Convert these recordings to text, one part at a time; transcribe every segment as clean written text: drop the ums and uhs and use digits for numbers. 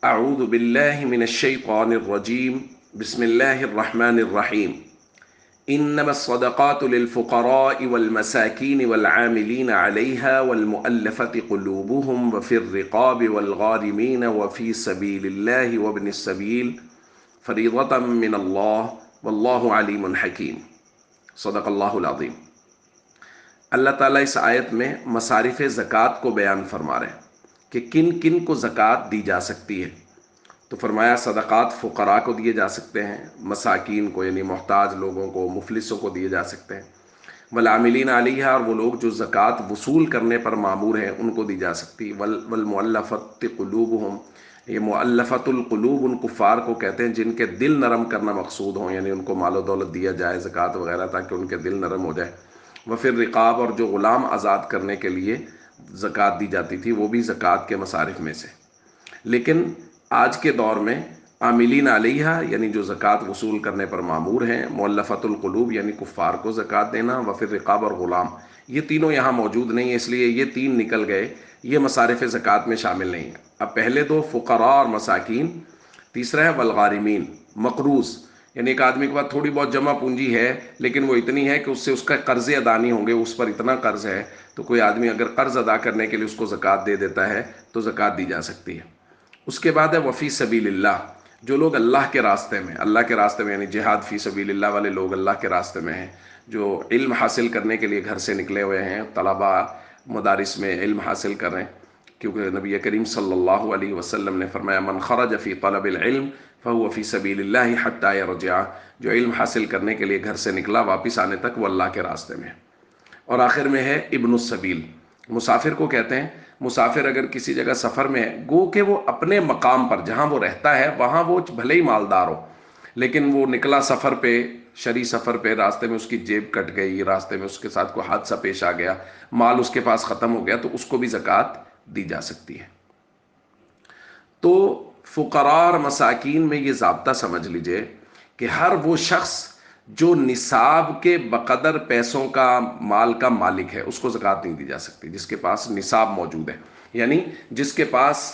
أعوذ بالله من الشيطان الرجيم بسم الله الرحمن الرحيم إنما الصدقات للفقراء والمساكين والعاملين عليها والمؤلفة قلوبهم وفي الرقاب والغارمين وفي سبيل الله وابن السبيل فريضة من الله والله عليم حكيم صدق اللہ العظیم۔ اللہ تعالیٰ اس آیت میں مصارف زکوٰۃ کو بیان فرما رہے ہیں کہ کن کن کو زکوٰۃ دی جا سکتی ہے۔ تو فرمایا صدقات فقراء کو دیے جا سکتے ہیں، مساکین کو یعنی محتاج لوگوں کو، مفلسوں کو دیے جا سکتے ہیں، والعاملین علیہا اور وہ لوگ جو زکوٰۃ وصول کرنے پر مامور ہیں ان کو دی جا سکتی، والمؤلفۃ قلوبہم، یہ مؤلفۃ القلوب ان کفار کو کہتے ہیں جن کے دل نرم کرنا مقصود ہوں، یعنی ان کو مال و دولت دیا جائے زکوٰۃ وغیرہ تاکہ ان کے دل نرم ہو جائے۔ وفی الرقاب اور جو غلام آزاد کرنے کے لیے زکوٰۃ دی جاتی تھی وہ بھی زکوٰۃ کے مصارف میں سے۔ لیکن آج کے دور میں عاملین علیہا یعنی جو زکوٰۃ وصول کرنے پر مامور ہیں، مؤلفۃ القلوب یعنی کفار کو زکوٰۃ دینا، وفی الرقاب اور غلام، یہ تینوں یہاں موجود نہیں ہیں، اس لیے یہ تین نکل گئے، یہ مصارف زکوٰۃ میں شامل نہیں ہیں۔ اب پہلے دو فقراء اور مساکین، تیسرا ہے والغارمین، مقروض یعنی ایک آدمی کے پاس تھوڑی بہت جمع پونجی ہے لیکن وہ اتنی ہے کہ اس سے اس کا قرض ادا نہیں ہوں گے، اس پر اتنا قرض ہے، تو کوئی آدمی اگر قرض ادا کرنے کے لیے اس کو زکوٰۃ دے دیتا ہے تو زکوٰۃ دی جا سکتی ہے۔ اس کے بعد ہے وفی سبیل اللہ، جو لوگ اللہ کے راستے میں یعنی جہاد فی سبیل اللہ والے لوگ اللہ کے راستے میں ہیں، جو علم حاصل کرنے کے لیے گھر سے نکلے ہوئے ہیں، طلباء مدارس میں علم حاصل کر رہے ہیں، کیونکہ نبی کریم صلی اللہ علیہ وسلم نے فرمایا من خرج فی طلب العلم فهو فی سبیل اللہ حتی یرجع، جو علم حاصل کرنے کے لیے گھر سے نکلا واپس آنے تک وہ اللہ کے راستے میں۔ اور آخر میں ہے ابن السبیل، مسافر کو کہتے ہیں۔ مسافر اگر کسی جگہ سفر میں ہے، گو کہ وہ اپنے مقام پر جہاں وہ رہتا ہے وہاں وہ بھلے ہی مالدار ہو، لیکن وہ نکلا سفر پہ، شرعی سفر پہ، راستے میں اس کی جیب کٹ گئی، راستے میں اس کے ساتھ کوئی حادثہ پیش آ گیا، مال اس کے پاس ختم ہو گیا، تو اس کو بھی زکوٰۃ دی جا سکتی ہے۔ تو فقراء اور مساکین میں یہ ضابطہ سمجھ لیجئے کہ ہر وہ شخص جو نصاب کے بقدر پیسوں کا مال کا مالک ہے اس کو زکوٰۃ نہیں دی جا سکتی، جس کے پاس نصاب موجود ہے، یعنی جس کے پاس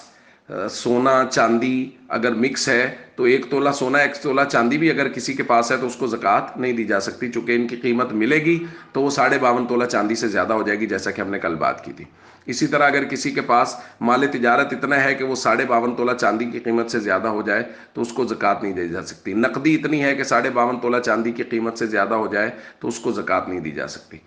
سونا چاندی اگر مکس ہے تو 1 تولہ سونا 1 تولہ چاندی بھی اگر کسی کے پاس ہے تو اس کو زکوٰۃ نہیں دی جا سکتی، چونکہ ان کی قیمت ملے گی تو وہ 52.5 تولہ چاندی سے زیادہ ہو جائے گی، جیسا کہ ہم نے کل بات کی تھی۔ اسی طرح اگر کسی کے پاس مال تجارت اتنا ہے کہ وہ 52.5 تولہ چاندی کی قیمت سے زیادہ ہو جائے تو اس کو زکوٰۃ نہیں دی جا سکتی۔ نقدی اتنی ہے کہ 52.5 تولہ چاندی کی قیمت سے زیادہ ہو جائے تو اس کو زکوٰۃ نہیں دی جا سکتی۔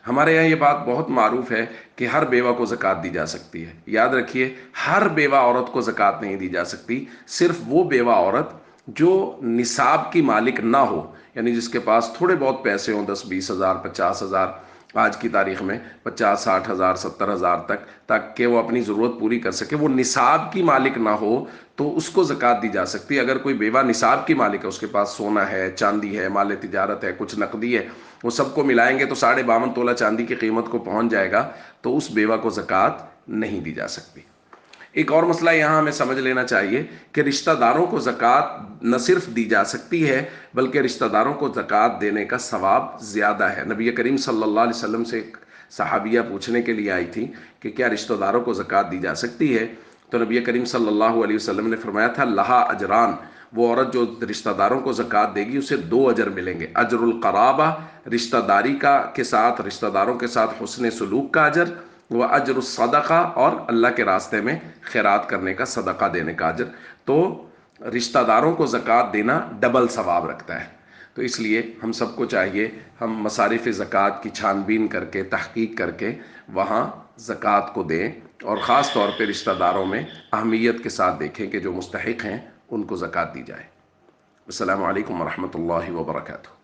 ہمارے یہاں یہ بات بہت معروف ہے کہ ہر بیوہ کو زکوٰۃ دی جا سکتی ہے۔ یاد رکھیے ہر بیوہ عورت کو زکوٰۃ نہیں دی جا سکتی، صرف وہ بیوہ عورت جو نصاب کی مالک نہ ہو، یعنی جس کے پاس تھوڑے بہت پیسے ہوں، 10-20 ہزار 50 ہزار، آج کی تاریخ میں 50-60 ہزار 70 ہزار تک، تاکہ وہ اپنی ضرورت پوری کر سکے، وہ نصاب کی مالک نہ ہو تو اس کو زکوٰۃ دی جا سکتی ہے۔ اگر کوئی بیوہ نصاب کی مالک ہے، اس کے پاس سونا ہے، چاندی ہے، مال تجارت ہے، کچھ نقدی ہے، وہ سب کو ملائیں گے تو 52.5 تولہ چاندی کی قیمت کو پہنچ جائے گا، تو اس بیوہ کو زکوٰۃ نہیں دی جا سکتی۔ ایک اور مسئلہ یہاں ہمیں سمجھ لینا چاہیے کہ رشتہ داروں کو زکوٰۃ نہ صرف دی جا سکتی ہے بلکہ رشتہ داروں کو زکوٰۃ دینے کا ثواب زیادہ ہے۔ نبی کریم صلی اللہ علیہ وسلم سے ایک صحابیہ پوچھنے کے لیے آئی تھی کہ کیا رشتہ داروں کو زکوٰۃ دی جا سکتی ہے، تو نبی کریم صلی اللہ علیہ وسلم نے فرمایا تھا لہا اجران، وہ عورت جو رشتہ داروں کو زکوٰۃ دے گی اسے 2 اجر ملیں گے، اجر القرابہ رشتہ داری کے ساتھ، رشتہ داروں کے ساتھ حسن سلوک کا اجر، وہ اجر الصدقہ اور اللہ کے راستے میں خیرات کرنے کا، صدقہ دینے کا اجر۔ تو رشتہ داروں کو زکوٰۃ دینا ڈبل ثواب رکھتا ہے۔ تو اس لیے ہم سب کو چاہیے ہم مصارف زکوٰۃ کی چھان بین کر کے، تحقیق کر کے وہاں زکوٰۃ کو دیں، اور خاص طور پہ رشتہ داروں میں اہمیت کے ساتھ دیکھیں کہ جو مستحق ہیں ان کو زکوٰۃ دی جائے۔ السلام علیکم ورحمۃ اللہ وبرکاتہ۔